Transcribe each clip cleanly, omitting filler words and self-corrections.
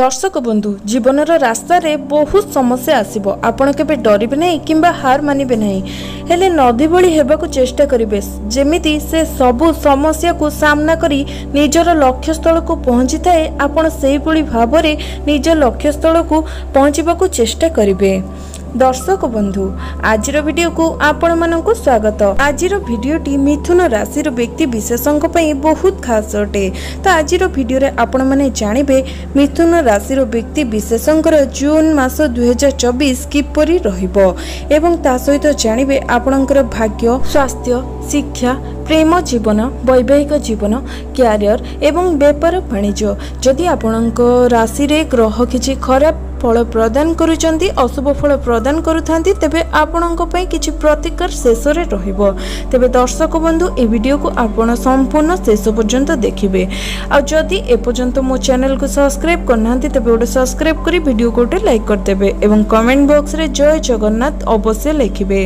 दर्शक बंधु जीवन रास्ता रे बहुत समस्या आसीबो आपण केबे डरिबे नहीं किंबा हार मानिबे नहीं हेले नदी भली हेबाकू चेष्टा करिवे जेमिति से सबु समस्या को सामना करी निजर लक्ष्य स्थल को पहुंची थाए आपण सेही भली भाबरे निज लक्ष्य स्थल को पहुंचीबाकू चेष्टा करिवे। दर्शक बंधु आजिर वीडियो को आपण मानकु स्वागत। आजिर वीडियोटी मिथुन राशि व्यक्ति विशेषों बहुत खास अटे। तो आजिर वीडियो रे आपण माने जानिबे मिथुन राशि व्यक्ति विशेषों जून मास 2024 किपरि रहिबो एवं ता सहित जानिबे आपणकर भाग्य, स्वास्थ्य, शिक्षा, प्रेम जीवन, वैवाहिक जीवन, क्यारियर एवं व्यापार वाणिज्य जदि आपणक राशि रे ग्रह किछि खराब फल प्रदान करुचंती अशुभ फल प्रदान करुथांती तेबे आपणक पई किछि प्रतिकार शेष रे रहिबो। तेबे दर्शक बंधु ए वीडियो को आपण संपूर्ण शेष पर्यंत देखिबे। आ जदि ए पर्यंत मो चैनल को सब्सक्राइब करनांती तेबे ओटे सब्सक्राइब करी वीडियो को ओटे लाइक कर देबे एवं कमेंट बॉक्स रे जय जगन्नाथ अवश्य लिखिबे।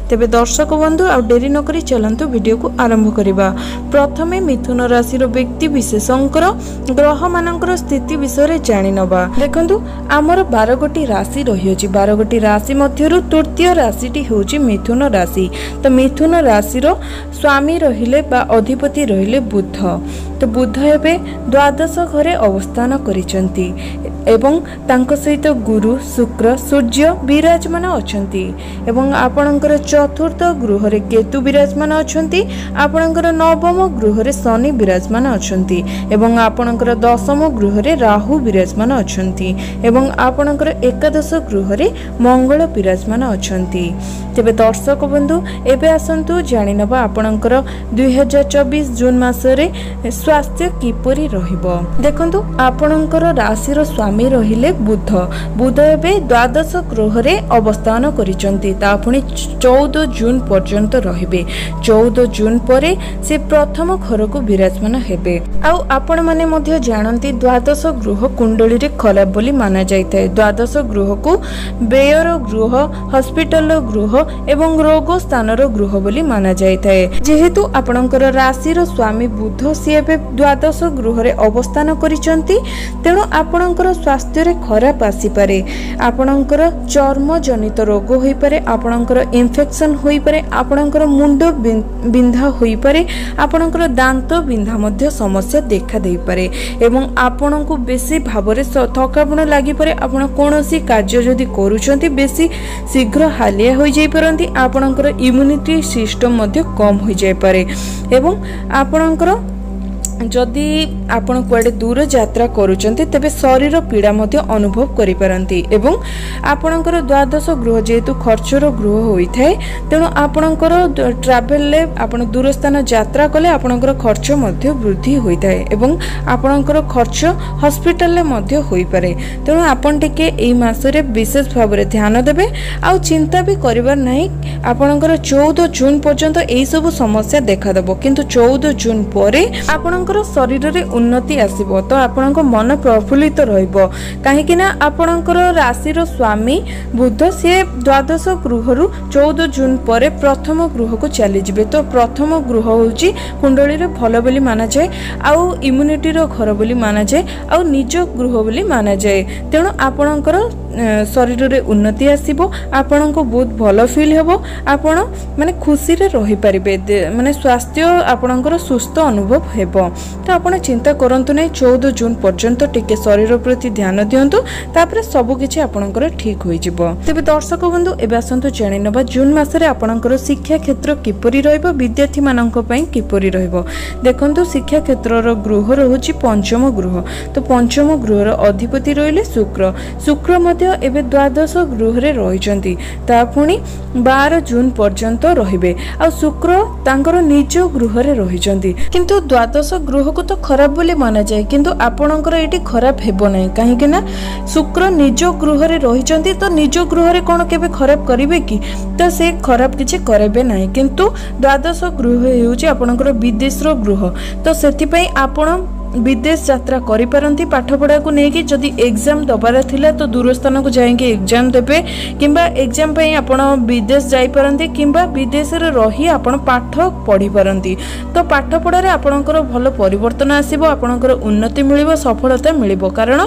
तेबे दर्शक बंधु आ डेरी न करी चलंतु वीडियो को आरंभ करिबा। प्रथमे मिथुन राशि रो व्यक्ति विशेषंकर ग्रह मानकर स्थिति विषय रे जानि नबा। देखंतु हमर 12 गोटी राशि रही 12 गोटी राशि मध्यरु तृतीय राशिटी होची मिथुन राशि। तो मिथुन राशि रो स्वामी रहिले बा अधिपति रहिले बुध। तो बुध एबे द्वादश घरे अवस्थान करिसंती एवं तांको सहित गुरु, शुक्र, सूर्य विराजमान अछंती एवं आपणकर चतुर्थ गृह रे केतु विराजमान अछंती, आपणकर नवम गृह रे शनि विराजमान अछंती एवं आपणकर दशम गृह रे राहु विराजमान अछंती एवं आपणकर एकादश गृह रे मंगल विराजमान अछंती। तेबे दर्शक बंधु एबे आसंतु जानि नबा आपणकर 2024 जून मास रे स्वास्थ्य किपरि रहिबो। देखंतु आपणकर राशि रो स्वामी रहिले बुध। बुध एबे द्वादश गृह रे अवस्थान करिसंती ता पुनी 14 जून पर्यंत रहिबे। 14 जून परे से प्रथम घर को विराजमान हेबे। आ आपण माने मध्ये जानंती द्वादश गृह कुंडली रे खराब बोली माना जायते। द्वादश गृह को व्ययर गृह, हॉस्पिटल गृह एवं रोग स्थान गृह बोली माना जायते। जेहेतु आपणकर राशि रो स्वामी बुध सी एबे द्वादश गृह रे अवस्थान करिसंती तेणु आपणकर स्वास्थ्य रे खराब आसी पारे। आपणकर चर्म जनित रोग होई पारे, आपणकर इन्फेक्शन होई पारे, आपणकर मुंड बिंधा होई पारे, आपणकर दांत बिंधा मध्य समस्या देखा देई पारे एवं आपणको बेसी भाबरे थकापण लागि पारे। आपण कोनोसी कार्य जदि करूछंती बेसी शीघ्र हालिया होई जाई परंती, आपणकर इम्यूनिटी सिस्टम मध्य कम होई जाई पारे एवं आपणकर जदि आपण कुआडे दूर यात्रा करूचंती तेबे शरीर पीड़ा मध्य अनुभव करि परंती एवं आपणकर द्वादश गृह जेतु खर्चर गृह होई थाए तेणु आपणकर ट्रैवल ले आपण दूर स्थान यात्रा कले आपणकर खर्च मध्य वृद्धि होई थाए एवं आपणकर खर्च हॉस्पिटल ले मध्य होई पारे। तेणु आपण टिके एई मास रे विशेष भाव रे ध्यान देबे आ चिंता भी करिवार नाही। आपणकर 14 जून पर्यंत एई सब समस्या देखा देबो किंतु 14 जून परे आपण शरीर रे उन्नति आसीबो तो आपणक मन प्रफुल्लित रहिबो काहेकि ना आपणकर राशि रो स्वामी बुध से द्वादश गृह रु 14 जून परे प्रथम गृह को चली जिबे। तो प्रथम गृह होची कुंडली रे भल बोली माना जाय आउ इम्यूनिटी रो घर बोली माना जाय आउ निज गृह बोली माना जाय। तेणु आपणकर शरीर रे उन्नति आसीबो, आपणको बहुत भल फील हेबो, आपण माने खुशी रे रहि परिबे, माने स्वास्थ्य आपणकर सुस्थ अनुभव हेबो। तो आपण चिंता करंतु नै 14 जून पर्यंत टिके शरीर प्रति ध्यान दियंतु तापरे सब किछि आपणकर ठीक होई जिवो। तबे दर्शक बंधु एबे आसंतु जानि नबा जून मास रे आपणकर शिक्षा क्षेत्र किपरि रहइबो, विद्यार्थी माननक पई किपरि रहइबो। देखंतु शिक्षा क्षेत्र रो गृह रहउची पंचम गृह। तो पंचम गृह रो अधिपति रहिले शुक्र। शुक्र मध्य एबे द्वादश गृह रे रहिचंती ता पुनी 12 जून पर्यंत रहिबे। आ शुक्र तांकर निज गृह रे रहिचंती किंतु द्वादश गृह को तो खराब बोली माना जाए किंतु आपणकर एटी खराब हेबो नै काहेकि ना शुक्र निज गृह रे रहिचंती तो निज गृह रे कोन केबे खराब करिवे कि तो से खराब किछि करबे नै किंतु द्वादश गृह हेउची आपणकर विदेश रो गृह। तो सेति पई आपण विदेश यात्रा करि पारंती पाठ पढ़ा को नेकी जदि एग्जाम दबार थिला तो दूर स्थान को जाएंगे एग्जाम देबे किंबा एग्जाम पई आपण विदेश जाई पारंती किंबा विदेश रे रही आपण पाठ पढ़ी पारंती। तो पाठ पढ़ा रे आपणकर भल परिवर्तन आसीबो, आपणकर उन्नति मिलिबो, सफलता मिलिबो कारण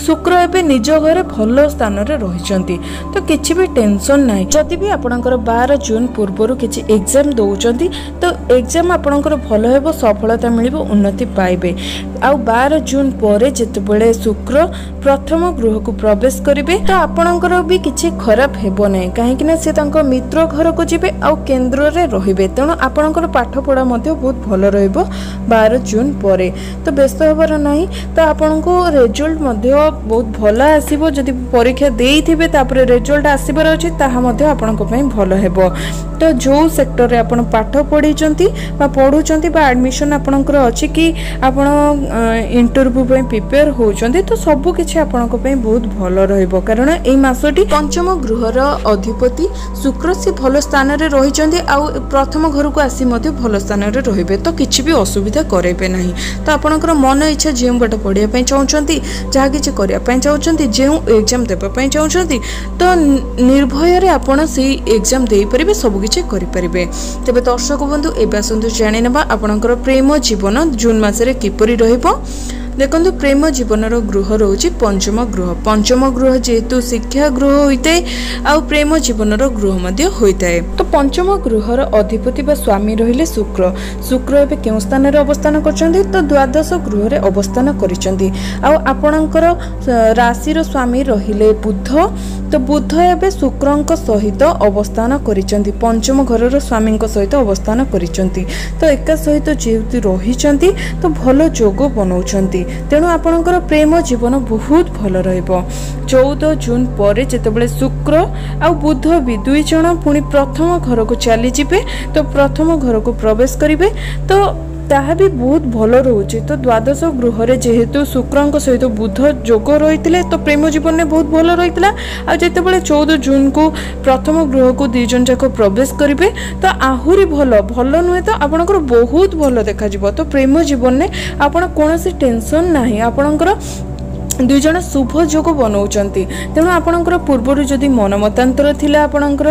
शुक्र एवं निज घर भल स्थान रही तो किसी भी टेंशन ना जदि भी आपणकर 12 जून पूर्व किसी एग्जाम दौरान तो एग्जाम आपणकर भल हो सफलता मिल उन्नति पाइबे। आउ 12 जून पर जितेबाला शुक्र प्रथम गृह को प्रवेश करेंगे तो आपणकर भी किसी खराब हेब ना कहीं सी मित्र घर को जीवे आउ केन्द्र में रे तेणु आपणकर पाठ पढ़ा बहुत भल रहिबो 12 जून पर तो व्यस्त होबार नहीं तो आपन को रिजल्ट बहुत भल आसीबो जदि परीक्षा देइथिबे तापर रिजल्ट आसीबार अछि ताहा मध्ये आपन को पई भल हेबो। तो जो सेक्टर रे आपन पाठ पढिचंती बा पढुचंती बा एडमिशन आपनकर अछि कि आपन इंटरव्यू पई प्रिपेयर होचंती तो सब किछि आपन को पई बहुत भल रहइबो कारण एई मासटी पंचम गृहर अधिपति शुक्र से भल स्थान रे रहिचंती आ प्रथम घर को आसी मध्ये भल स्थान रे रहिबे तो किछि भी असुविधा करेबे नाही। तो आपनकर मन इच्छा जेउ बट पढिया पई चाहउचंती जहा किछि करिया पई चाहउचंती जेउ एग्जाम देबा पई चाहउचंती तो निर्भय रे आपण सेही एग्जाम देई परिबे सब किछि करि परिबे। तबे दर्शक बंधु एबा सुंदर जानि नेबा आपनकर प्रेम जीवन जून मास रे किपरि रहिबो। देखो प्रेम जीवन गृह रोचे पंचम गृह जेहेतु शिक्षा गृह होता है आ प्रेम जीवन गृह होता है। तो पंचम गृहर अधिपति बा स्वामी रहिले शुक्र शुक्र एबे केउ स्थान रे अवस्थान करछन्ती तो द्वादश गृह रे अवस्थान करिसन्ती आ आपणकर राशि रो स्वामी रहिले बुध तो बुध एबे शुक्रंक सहित अवस्थान करिसन्ती पंचम घर रो स्वामी सहित अवस्थान करिसन्ती तो एका सहित जेहेतु रहिसन्ती तो भलो जोग बनाउछन्ती तेणु आपणकर प्रेम जीवन बहुत भल रहिबो। 14 जून पर जेतेबेले शुक्र आ बुध भी दुई जण पुणी प्रथम घर को चली जिबे तो प्रथम घर को प्रवेश करिवे तो ताहा भी बहुत भल रोचे। तो द्वादश गृह रे जेहेतु शुक्रंक सहित बुध जोग रही तो प्रेम जीवन में बहुत भल रही आ जेतेबेले 14 जून को प्रथम गृह को दुई जन जाक प्रवेश करेंगे तो आहुरी भल भल नुहे तो आपणकर बहुत भल देखा तो प्रेम जीवन में आपण कौन टेंशन ना आपणकर दुई जन शुभ जोग बनाउचंती तेणु आपणकर पूर्वर जदि मन मतांतर थिला आपणकर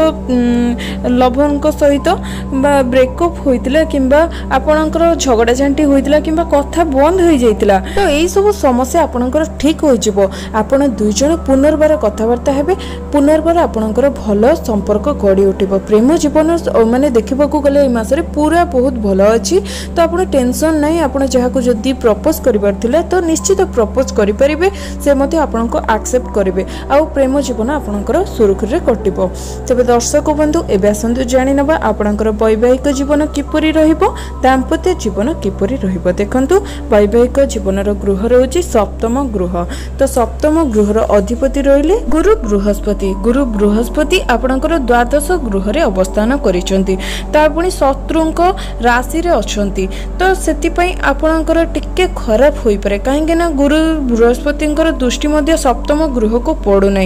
लभनक सहित बा ब्रेकअप होइतिला किंबा आपणकर झगड़ा झांटी होइतिला किंबा कथा बंद हो जाइतिला तो एई सब समस्या आपणकर ठीक हो जिवो। आपण दुई जन पुनर्बार कथावार्ता हेबे पुनर्बार आपणकर भल संपर्क गढ़ी उठिबो। प्रेम जीवन माने देखिबाकू गले एई मासरे पूरा बहुत भल अछि तो आपण टेंशन नै आपण जहाको जदि प्रपोज करिबार थिला तो निश्चित प्रपोज करि परिबे से मते आपनको एक्सेप्ट करेंगे आउ प्रेम जीवन आपणकर सुरखुरी कटिबो। तबे दर्शक बंधु एबे आसंतु जानि नबा आपणकर वैवाहिक जीवन किपरि रहिबो दाम्पत्य जीवन किपरि रहिबो। देखंतु वैवाहिक जीवनर गृह रहउची सप्तम गृह तो सप्तम गृहर अधिपति रहिले गुरु बृहस्पति आपणकर द्वादश गृह रे अवस्थान करिसंती ता पुनी शत्रुंक राशि रे अछंती तो सेति पई आपणकर टिके खराब होई पारे काहेकि ना गुरु बृहस्पति दृष्टि मध्य सप्तम गृह को पड़ू ना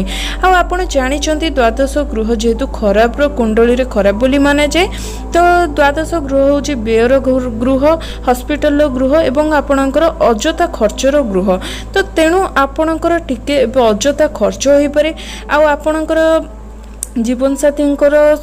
आप जानी द्वादश गृह जेहेतु खराब कुंडली रे खराब बोली माना जाए तो द्वादश गृह हूँ व्ययर गृह हॉस्पिटल गृह एवं आपणकर अजथा खर्चर गृह तो तेणु आपणकर टिके अजथा खर्च हो पारे आपणकर जीवन साथी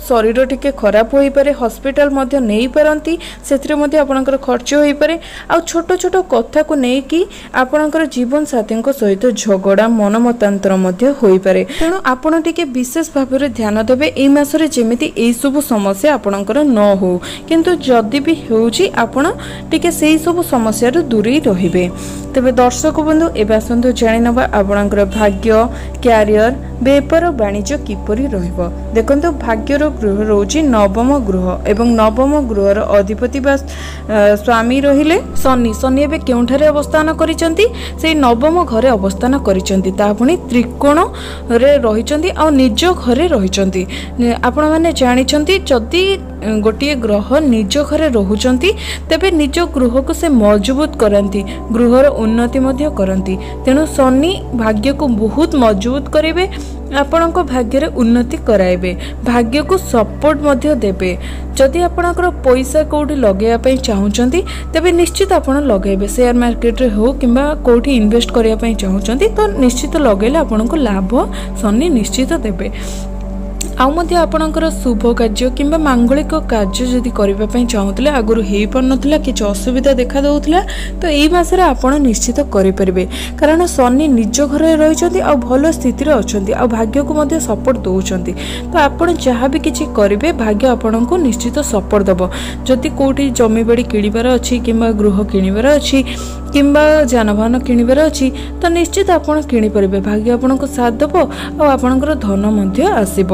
शरीर टिके खराब हो पारे हॉस्पिटल मध्य नहीं पारती से आपणकर खर्च हो पारे आ छोट छोट कथा को नहीं कि आपणकर जीवन साथी सहित झगड़ा मन मतांतर मध्य हो पारे तेणु आपण टिके विशेष भाव में ध्यान देवे एई मासरे जेमिति एई सब समस्या आपणकर न हो किंतु जदि भी होउची आपण टिके सेई सब समस्या रो दूरी रहिबे। तबे दर्शक बंधु एबे आसंतु जानि नबा आपणकर भाग्य कैरियर व्यापार वाणिज्य किपरि रहिबो। देखंतु भाग्यर गृह रोची नवम गृह एवं नवम गृहर अधिपति बा स्वामी रहिले शनि एबे केउठारे अवस्थान करिसंती से नवम घरे अवस्थान करिसंती ता पुनी त्रिकोण रे रहिसंती आ निज घरे रहिसंती। आपण माने जानिसंती जदि गोटे ग्रह निज घरे रहुचंती तेबे निज गृह को से मजबूत करंती गृहर उन्नति मध्य करंती तेणु शनि भाग्य को बहुत मजबूत करेबे आपण भाग्य रे उन्नति कराइबे भाग्य को सपोर्ट मध्य देबे। जदि आपणकर पैसा कोठी लगेया पई चाहुचंती तेबे निश्चित आपण लगेबे शेयर मार्केट रे हो किंबा कोठी इन्वेस्ट करिया पई चाहुचंती तो निश्चित लगेले आपनको लाभ शनि निश्चित देबे। आपणकर शुभ कार्य कि मांगलिक कार्य जदि करने चाहूले आगुरी हो पार ना कि असुविधा देखा दूसरा तो यही मसरे आपण निश्चित करेंगे कारण शनि निज घर रही भल स्थित अच्छा भाग्य को सपोर्ट दौरान तो आपड़ जहाँ भी किसी करेंगे भाग्य आपण को निश्चित सपोर्ट दब जदि कौटी जमी बाड़ी किणवार अच्छी कि गृह किणवार अच्छी कि जानवाहन किणवार अच्छी तो निश्चित आपड़ किपर भाग्य आपण को साथ दब आपणकर धन आसब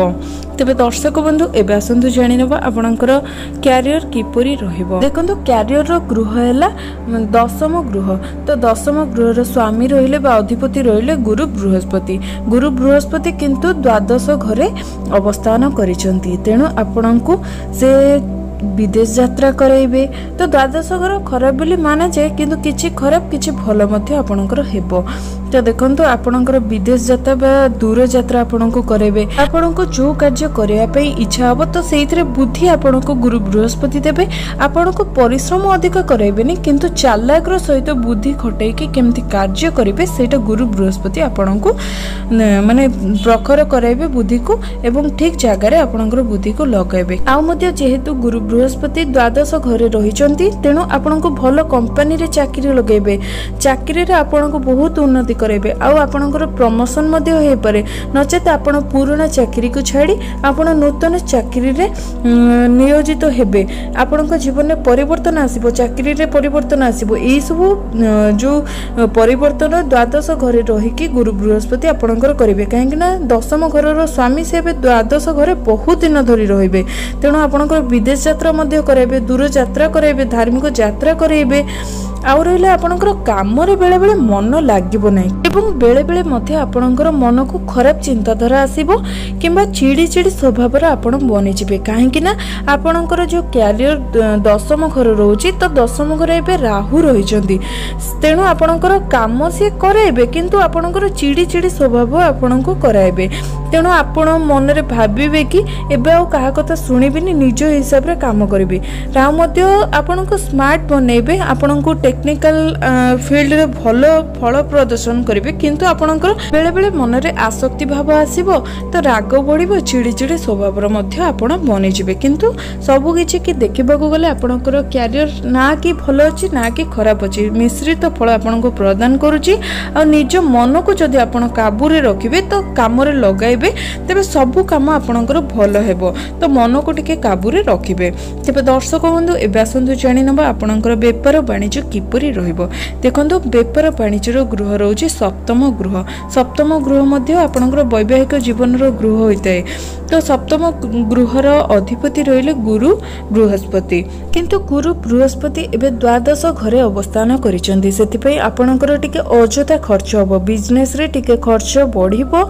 तेरे दर्शक बंधु एवं आसतु जाणीनवा आपणकर क्यारियर किपरि रहिबो देखंतु क्यारियर गृह है दशम गृह तो दशम गृहर स्वामी रहिले बा अधिपति रहिले गुरु बृहस्पति किंतु द्वादश घरे अवस्थान करिसंती तेणु आपणको से विदेश यात्रा कराइबे तो द्वादश घर खराब बोली माना जाए किंतु किछि खराब किछि भल मध्य आपणकर हेबो तो देखंतु आपणकर विदेश यात्रा बा दूर यात्रा आपणको कराइबे आपणको जो कार्य करिया पई इच्छा हबो तो सेइथरे बुद्धि आपणको गुरु बृहस्पति देबे आपणको परिश्रम अधिक कराइबेनी किंतु चालाकर सहित बुद्धि खटाई कि केमति कार्य करिवे सेटा गुरु बृहस्पति आपणको माने प्रखर कराइबे बुद्धि को एवं ठीक जगह रे आपणकर बुद्धि को लगाइबे आ मध्य जेहेतु गुरु बृहस्पति द्वादश घरे रहिचंती तेणु आपणको भल कंपनी रे चाकरी लगेबे चाकरी रे आपणको बहुत उन्नति करेबे आ आपणकर प्रमोशन मध्ये होई पारे नचेत आपण पुराना चाकरी को छाड़ी आपण नूतन चाकरी रे नियोजित हेबे आपणको जीवन में परिवर्तन आसीबो चाकरी रे परिवर्तन आसीबो एई सब जो परिवर्तन द्वादश घरे रही कि गुरु बृहस्पति आपणकर करेबे काहेकि ना दशम घरर स्वामी से द्वादश घरे बहुत दिन धरी रहिबे तेणु आपणकर विदेश यात्रा मध्य कराइबे दूर यात्रा कराइबे धार्मिक यात्रा कराइबे आउ रहा आपणकर काम रे बेले बेले मन लागिबो नै एवं बेले बेले मध्य आपणकर मन को खराब चिंताधारा आसीबो किंबा चिड़ी चिड़ी स्वभाव रे आपण बनि जिबे काहेकि ना आपणकर जो कैरियर दशम घर रहउची तो दशम घर एबे राहु रहिचंदी तेणु आपणकर काम से कराइबे किंतु आपणकर चिड़ी चिड़ी स्वभाव आपणको कराइबे तेणु आपण मन रे भाबिबे कि एबे आ कहा कथा सुनिबिनी निज हिसाब रे काम करिबे राहु मध्य आपणको स्मार्ट बनेबे आपणको टेक्निकल फील्ड रे भलो फल प्रदर्शन करिवे किंतु आपणकर बेले बेले मन रे आसक्ति भाव आसीबो तो राग बढ़िबो चिड़ी चिड़ी स्वभाव रे मध्य आपण बनि जिवे किंतु सब किछि कि देखिबाको गले आपणकर कैरियर ना कि भलो अछि ना कि खराब अछि मिश्रित फल आपणको प्रदान करूची आ निज मन को जदि आपण काबू रे रखिबे तो काम रे लगाइबे तेबे सब काम आपणकर भलो हेबो तो मन को टिके काबू रे रखिबे तेबे दर्शक बंधु एबे आसंतु जानि नबा आपणकर व्यापार वाणिज्य किपरि रहिबो देखंतु व्यापार वाणिज्यर गृह रहउची सप्तम गृह मध्य आपणकर वैवाहिक जीवन रो गृह होइताय तो सप्तम गृहर अधिपति रहिले गुरु बृहस्पति किंतु गुरु बृहस्पति एबे द्वादश घरे अवस्थान करिसंती सेति पई आपणकर टिके अजथा खर्च होबो बिजनेस रे टिके खर्च बढ़िबो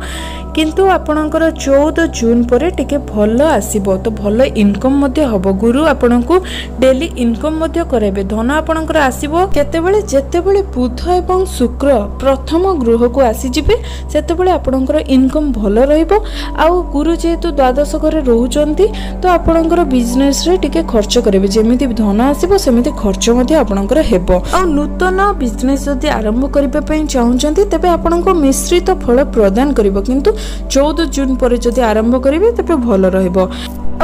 किंतु आपणकर 14 जून परे टिके भल आसीबो तो भल इनकम मध्य हबो गुरु आपणको डेली इनकम मध्य कराइबे धन आपणकर आसीबो केतेबेले जेतेबेले बुध एवं शुक्र प्रथम गृह को आसी जिबे सेतेबेले आपणकर इनकम भल रहइबो आ गुरु जेतु द्वादश घरे रहउचंती तो आपणकर बिजनेस रे टिके खर्च करिवे जेमिति धन आसीबो सेमिति खर्च मध्य आपणकर हेबो आ नूतन बिजनेस जदि आरंभ करिबे पई चाहउचंती तबे आपणको मिश्रित फल प्रदान करिवो किंतु 14 जून पर जदि आरंभ करिवे तबे भल रहइबो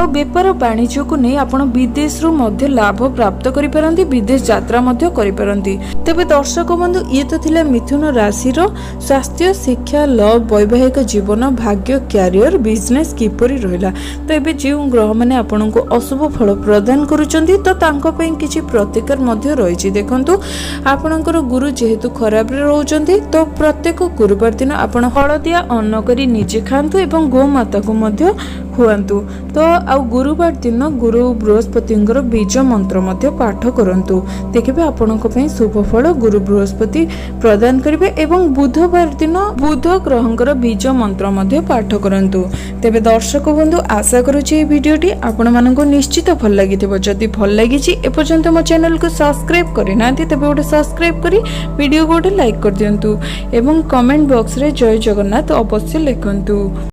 और व्यापार वाणिज्य को नहीं आपण विदेश रु मध्य लाभ प्राप्त करि परंती विदेश यात्रा मध्य करि परंती तबे दर्शक बंधु ये तो थिला मिथुन राशि रो स्वास्थ्य शिक्षा लव वैवाहिक जीवन भाग्य कैरियर बिजनेस किपरि रहला तो एबे जे ग्रह माने आपण को अशुभ फल प्रदान करूचंती तो तांको पई किछि प्रतिकार मध्य रहिछि देखंतु आपणकर गुरु जेहेतु खराब रे रहउचंती तो प्रत्येक गुरुवार दिन आपण हळदिया अन्न करी निजे खांतु एवं गो माता को मध्य खुआंतु तो आ गुरुवार दिन गुरु बृहस्पति बीज मंत्र मध्य पाठ करंतु देखिबे आपनको पई शुभ फल गुरु बृहस्पति प्रदान करिवे एवं बुधवार दिन बुध ग्रहंकर बीज मंत्र मध्य पाठ करंतु तेबे दर्शक बंधु आशा करूची ए वीडियोटी आपण मानको निश्चित भल लागिथिबो जदि भल लागिची ए पर्यंत मो चैनल को सब्सक्राइब करि नाथि तबे ओटे सब्सक्राइब करी वीडियो को ओटे लाइक कर दियंतु एवं कमेंट बॉक्स रे जय जगन्नाथ अवश्य लिखंतु।